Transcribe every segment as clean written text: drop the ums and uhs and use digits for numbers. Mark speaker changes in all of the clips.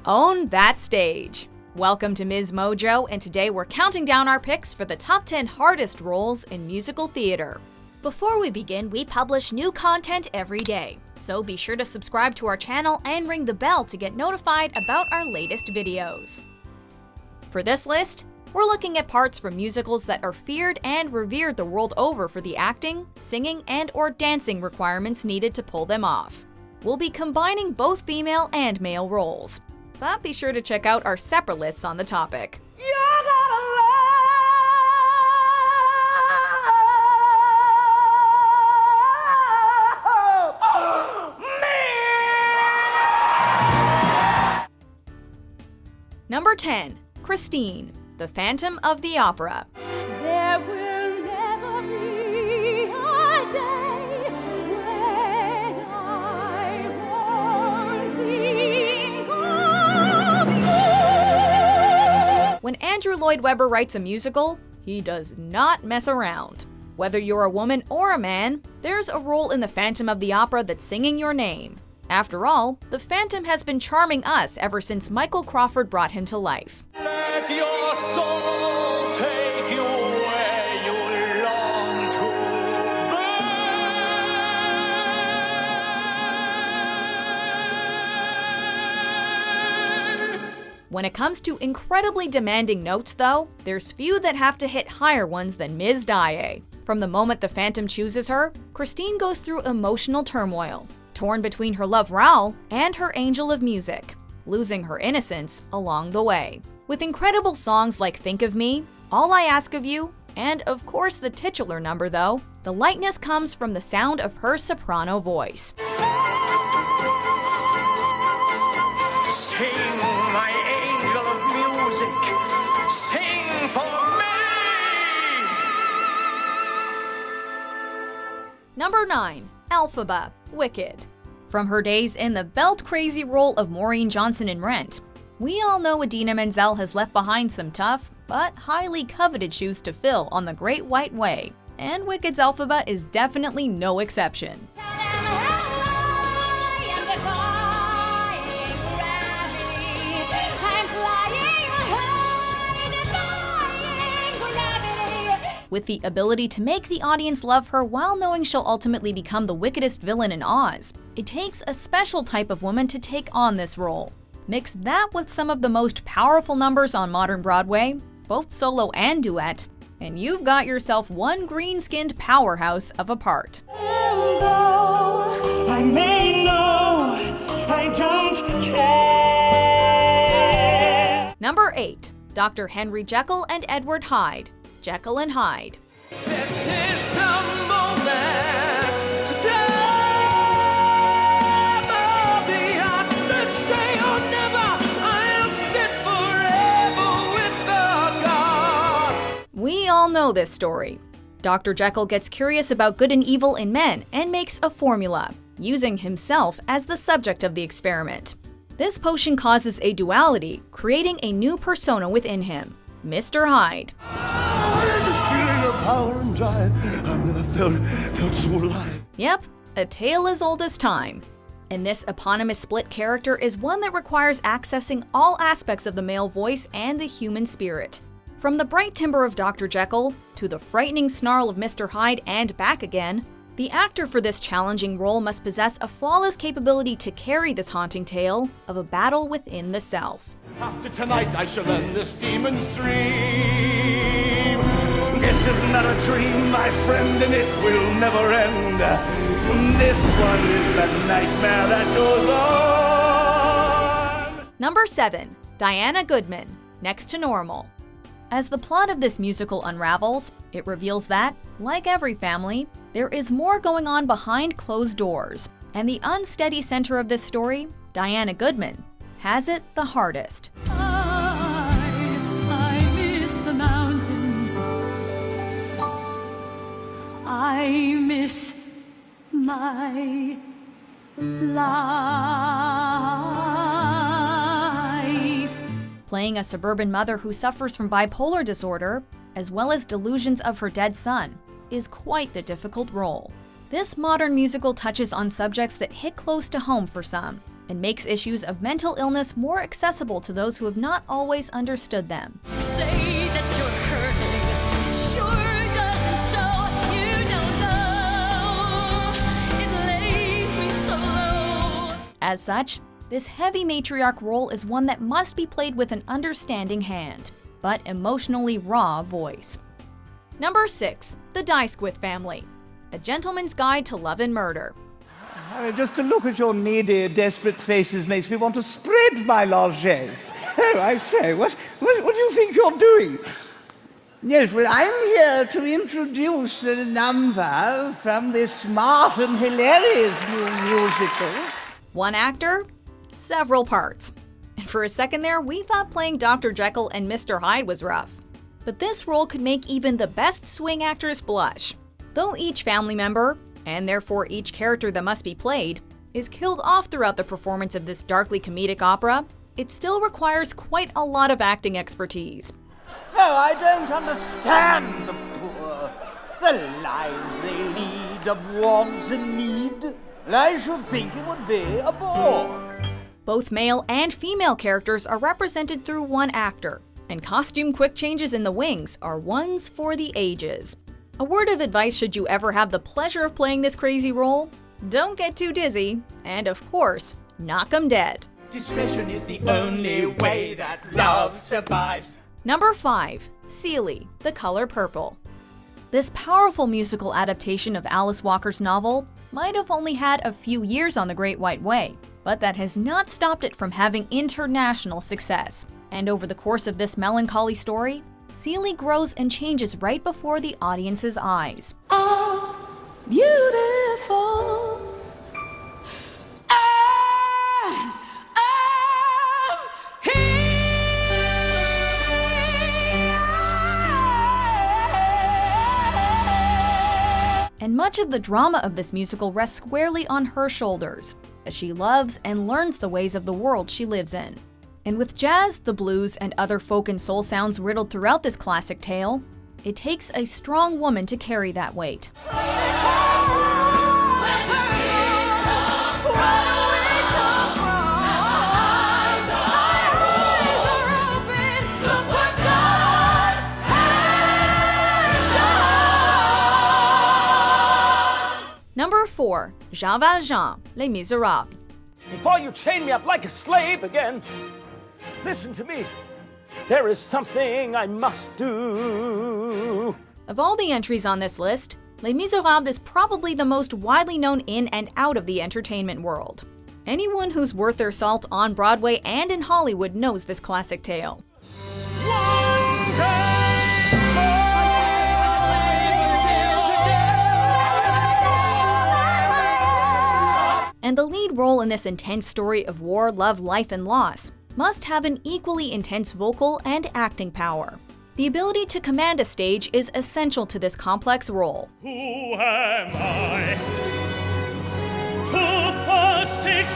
Speaker 1: Own that stage! Welcome to MsMojo, and today we're counting down our picks for the top 10 hardest roles in musical theater. Before we begin, we publish new content every day, so be sure to subscribe to our channel and ring the bell to get notified about our latest videos. For this list, we're looking at parts from musicals that are feared and revered the world over for the acting, singing, and/or dancing requirements needed to pull them off. We'll be combining both female and male roles, but be sure to check out our separate lists on the topic. Number 10. Christine, the Phantom of the Opera.
Speaker 2: There will never be a day when I won't think of you.
Speaker 1: When Andrew Lloyd Webber writes a musical, he does not mess around. Whether you're a woman or a man, there's a role in the Phantom of the Opera that's singing your name. After all, the Phantom has been charming us ever since Michael Crawford brought him to life.
Speaker 3: Let your soul take you where you long to be.
Speaker 1: When it comes to incredibly demanding notes, though, there's few that have to hit higher ones than Ms. Daae. From the moment the Phantom chooses her, Christine goes through emotional turmoil, torn between her love Raoul and her angel of music, losing her innocence along the way. With incredible songs like Think of Me, All I Ask of You, and of course the titular number though, the lightness comes from the sound of her soprano voice.
Speaker 3: Sing, my angel of music, sing for me!
Speaker 1: Number 9. Elphaba, Wicked. From her days in the belt-crazy role of Maureen Johnson in Rent, we all know Idina Menzel has left behind some tough, but highly coveted shoes to fill on the Great White Way, and Wicked's Elphaba is definitely no exception. With the ability to make the audience love her while knowing she'll ultimately become the wickedest villain in Oz, it takes a special type of woman to take on this role. Mix that with some of the most powerful numbers on modern Broadway, both solo and duet, and you've got yourself one green-skinned powerhouse of a part.
Speaker 3: And though I may know, I don't care.
Speaker 1: Number 8. Dr. Henry Jekyll and Edward Hyde, Jekyll and Hyde.
Speaker 3: This is the moment, time of the heart, this day or never, I'll sit forever with the gods.
Speaker 1: We all know this story. Dr. Jekyll gets curious about good and evil in men and makes a formula, using himself as the subject of the experiment. This potion causes a duality, creating a new persona within him, Mr. Hyde.
Speaker 3: Power and drive. I've never felt so alive.
Speaker 1: Yep, a tale as old as time. And this eponymous split character is one that requires accessing all aspects of the male voice and the human spirit. From the bright timbre of Dr. Jekyll to the frightening snarl of Mr. Hyde and back again, the actor for this challenging role must possess a flawless capability to carry this haunting tale of a battle within the self.
Speaker 3: After tonight I shall end this demon's dream. This is not a dream, my friend, and it will never end. This one is the nightmare that goes on.
Speaker 1: Number 7. Diana Goodman, Next to Normal. As the plot of this musical unravels, it reveals that, like every family, there is more going on behind closed doors. And the unsteady center of this story, Diana Goodman, has it the hardest.
Speaker 2: I miss the mountains. I miss my life.
Speaker 1: Playing a suburban mother who suffers from bipolar disorder, as well as delusions of her dead son, is quite the difficult role. This modern musical touches on subjects that hit close to home for some, and makes issues of mental illness more accessible to those who have not always understood them.
Speaker 2: Say that you're hurting. It sure doesn't show. You don't know. It lays me so low.
Speaker 1: As such, this heavy matriarch role is one that must be played with an understanding hand, but emotionally raw voice. Number 6. The Dysquith Family. A Gentleman's Guide to Love and Murder.
Speaker 4: Just to look at your needy, desperate faces makes me want to spread my largesse. Oh, I say, what do you think you're doing? Yes, well, I'm here to introduce a number from this smart and hilarious new musical.
Speaker 1: One actor, several parts. And for a second there, we thought playing Dr. Jekyll and Mr. Hyde was rough. But this role could make even the best swing actors blush. Though each family member, and therefore each character that must be played, is killed off throughout the performance of this darkly comedic opera, it still requires quite a lot of acting expertise.
Speaker 4: No, I don't understand the poor. The lives they lead of want and need. I should think it would be a bore.
Speaker 1: Both male and female characters are represented through one actor, and costume quick changes in the wings are ones for the ages. A word of advice should you ever have the pleasure of playing this crazy role: don't get too dizzy, and of course, knock 'em dead.
Speaker 5: Discretion is the only way that love survives.
Speaker 1: Number 5. Celie, The Color Purple. This powerful musical adaptation of Alice Walker's novel might have only had a few years on the Great White Way, but that has not stopped it from having international success. And over the course of this melancholy story, Celie grows and changes right before the audience's eyes.
Speaker 2: Oh, beautiful. And I'm here.
Speaker 1: And much of the drama of this musical rests squarely on her shoulders, as she loves and learns the ways of the world she lives in. And with jazz, the blues, and other folk and soul sounds riddled throughout this classic tale, it takes a strong woman to carry that weight. Number 4. Jean Valjean, Les Misérables.
Speaker 6: Before you chain me up like a slave again, listen to me. There is something I must do.
Speaker 1: Of all the entries on this list, Les Misérables is probably the most widely known in and out of the entertainment world. Anyone who's worth their salt on Broadway and in Hollywood knows this classic tale. And the lead role in this intense story of war, love, life, and loss must have an equally intense vocal and acting power. The ability to command a stage is essential to this complex role.
Speaker 3: Who am I to forsake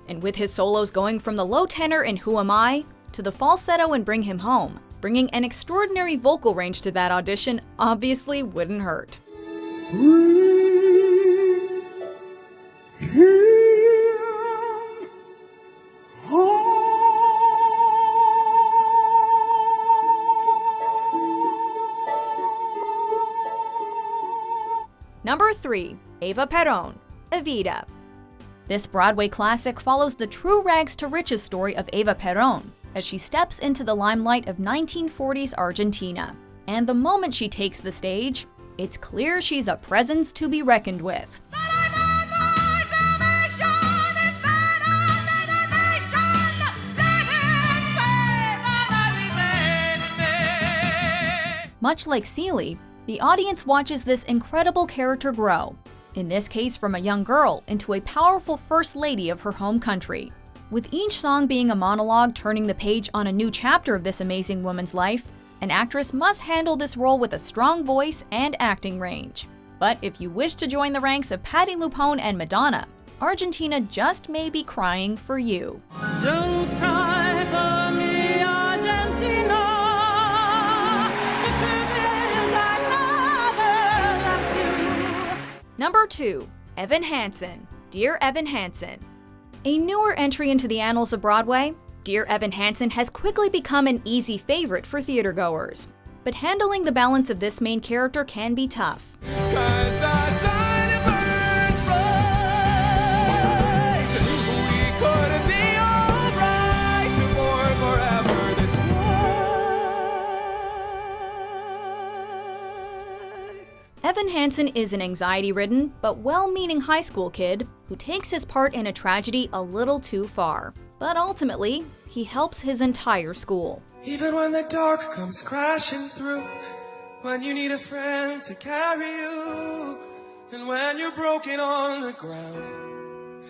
Speaker 1: And with his solos going from the low tenor in Who Am I to the falsetto in Bring Him Home, bringing an extraordinary vocal range to that audition obviously wouldn't hurt. Number 3. Ava Patron, Evita. This Broadway classic follows the true rags to riches story of Ava Patron as she steps into the limelight of 1940s Argentina. And the moment she takes the stage, it's clear she's a presence to be reckoned with. Much like Celie, the audience watches this incredible character grow, in this case from a young girl into a powerful first lady of her home country. With each song being a monologue turning the page on a new chapter of this amazing woman's life, an actress must handle this role with a strong voice and acting range. But if you wish to join the ranks of Patti LuPone and Madonna, Argentina just may be crying for you.
Speaker 2: Don't cry for me, Argentina.
Speaker 1: Number 2. Evan Hansen, Dear Evan Hansen. A newer entry into the annals of Broadway, Dear Evan Hansen has quickly become an easy favorite for theatergoers. But handling the balance of this main character can be tough.
Speaker 5: 'Cause the sun it burns bright. We could be alright for forever this way.
Speaker 1: Evan Hansen is an anxiety-ridden but well-meaning high school kid who takes his part in a tragedy a little too far. But ultimately, he helps his entire school.
Speaker 5: Even when the dark comes crashing through, when you need a friend to carry you, and when you're broken on the ground,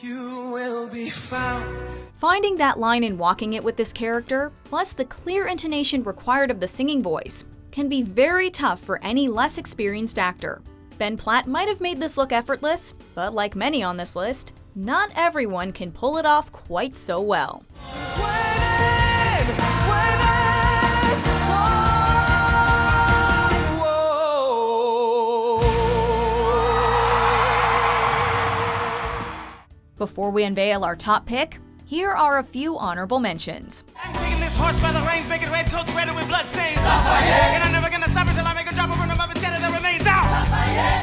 Speaker 5: you will be found.
Speaker 1: Finding that line and walking it with this character, plus the clear intonation required of the singing voice, can be very tough for any less experienced actor. Ben Platt might have made this look effortless, but like many on this list, not everyone can pull it off quite so well. Before we unveil our top pick, here are a few honorable mentions.
Speaker 7: I'm taking this horse by the reins, making red coat redder with blood stains. And I'm never gonna stop until I make a drop of run above and scatter the remains out.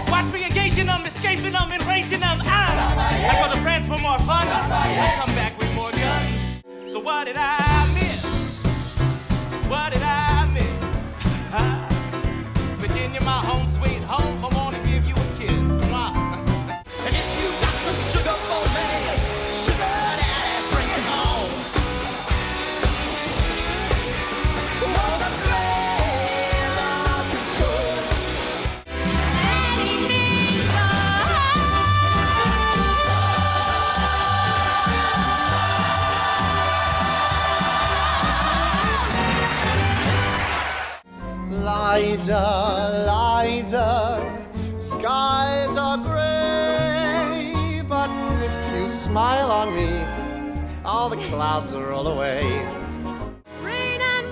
Speaker 7: Watch me engaging them, escaping them, enraging them out. I go to France for more fun. I come back with more guns. So what did I miss? What did I miss? Virginia, my home sweet home. I wanna give you a kiss. Mwah.
Speaker 5: And if you got some sugar for me, sugar daddy, bring it home. Oh, the thrill of control.
Speaker 8: Liza, Liza, skies are gray, but if you smile on me, all the clouds will roll away.
Speaker 2: Rain and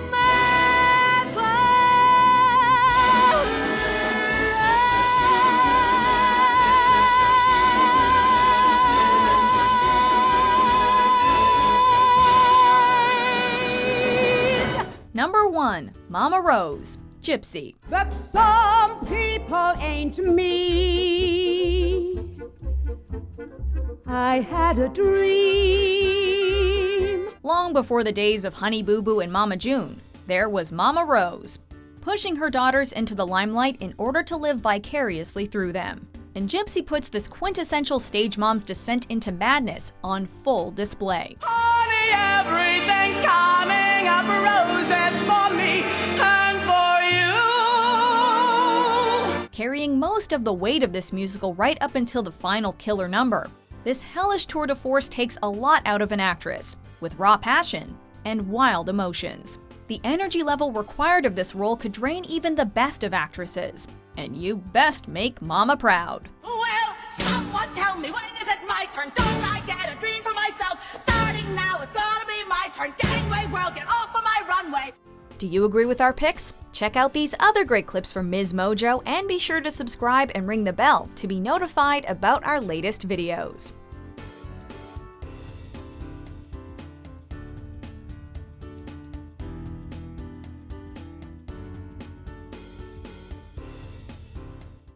Speaker 1: Number 1. Mama Rose, Gypsy.
Speaker 9: But some people ain't me. I had a dream.
Speaker 1: Long before the days of Honey Boo Boo and Mama June, there was Mama Rose, pushing her daughters into the limelight in order to live vicariously through them. And Gypsy puts this quintessential stage mom's descent into madness on full display.
Speaker 7: Honey, everything's coming up roses for me and for you.
Speaker 1: Carrying most of the weight of this musical right up until the final killer number. This hellish tour de force takes a lot out of an actress, with raw passion and wild emotions. The energy level required of this role could drain even the best of actresses. And you best make Mama proud.
Speaker 2: well, someone tell me, when is it my turn? Don't I get a dream for myself? Starting now, it's gonna be my turn. Gangway world, get off of my runway.
Speaker 1: Do you agree with our picks? Check out these other great clips from MsMojo and be sure to subscribe and ring the bell to be notified about our latest videos.